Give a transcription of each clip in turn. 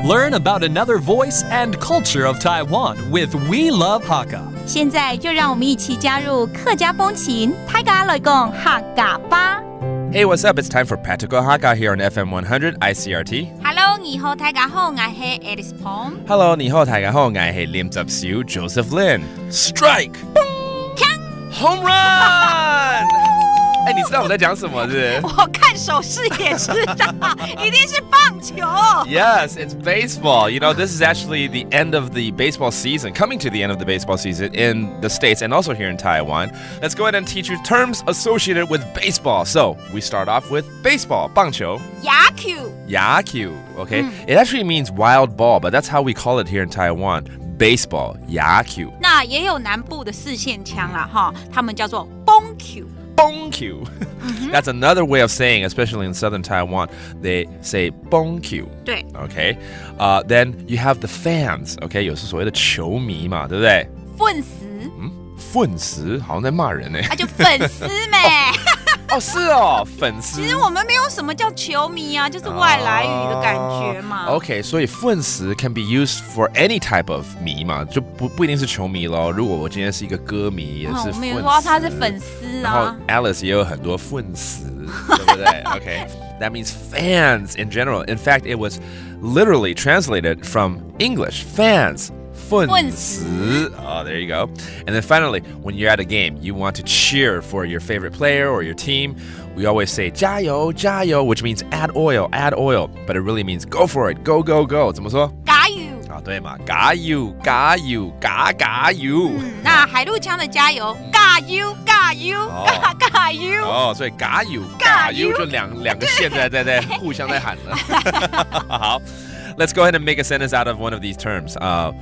Learn about another voice and culture of Taiwan with We Love Hakka. 现在就让我们一起加入客家风情，大家来讲客家吧。Hey, what's up? It's time for Practical Hakka here on FM 100 Icrt. Hello， 你好，大家好，我係 Alice Pong。Hello， 你好，大家好，我係廉習小 Joseph Lin. Strike! Home run! 哎，你知道我在讲什么是不是？我看手势也知道，一定是棒球。Yes, it's baseball. You know, this is actually the end of the baseball season, coming to the end of the baseball season in the States and also here in Taiwan. Let's go ahead and teach you terms associated with baseball. So, we start off with baseball, 棒球. Yaku, okay? It actually means wild ball, but that's how we call it here in Taiwan. Baseball, yaku. 那也有南部的四线腔啦，哈，他们叫做崩球。Bongqiu. That's another way of saying, especially in southern Taiwan, they say bongqiu. 对 Okay. Then you have the fans. Okay, 有是所谓的球迷嘛，对不对？粉丝。粉丝好像在骂人呢。就粉丝咩？哦，是哦，粉丝。其实我们没有什么叫球迷啊，就是外来语的感觉嘛。OK， 所以粉丝 can be used for any type of 迷嘛，就不一定是球迷咯。如果我今天是一个歌迷，也是粉丝。我没有说他是粉丝啊。然后 Alice 也有很多粉丝，对不对 ？OK，that means fans in general. In fact, it was literally translated from English fans. 粉丝. Oh, there you go. And then finally, when you're at a game, you want to cheer for your favorite player or your team. We always say 加油加油 which means add oil, but it really means go for it, go, go, go. 怎么说？加油。对嘛，加油加油加油。那海陆腔的加油，加油加油加油。哦，所以加油加油就两个线在互相在喊了。好。Let's go ahead and make a sentence out of one of these terms.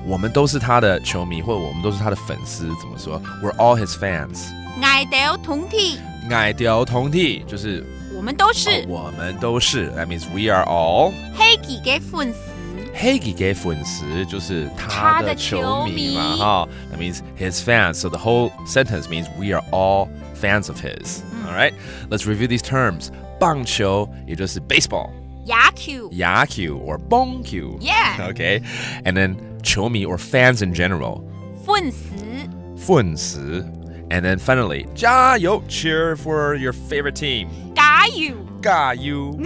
我们都是他的球迷，或者我们都是他的粉丝，怎么说 ？We're all his fans. 愛掉同體，愛掉同體就是我們都是，我們都是。That means we are all. 黑記嘅粉絲，黑記嘅粉絲就是他的球迷嘛，哈。That means his fans. So the whole sentence means we are all fans of his. All right. Let's review these terms. 棒球也就是 baseball.Yaku or bongqiu. Yeah. Okay. And then 球迷 or fans in general. 粉絲. And then finally, 加油 cheer for your favorite team. 加油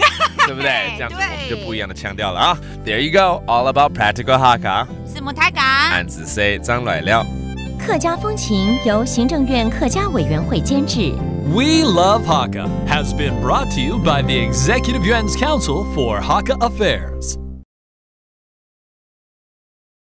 对不对？这样子我们就不一样的腔调了啊。There you go. All about practical Hakka. 是母台港。按子 say 张来了。客家风情由行政院客家委员会监制。We Love Hakka has been brought to you by the Executive Yuan's Council for Hakka Affairs.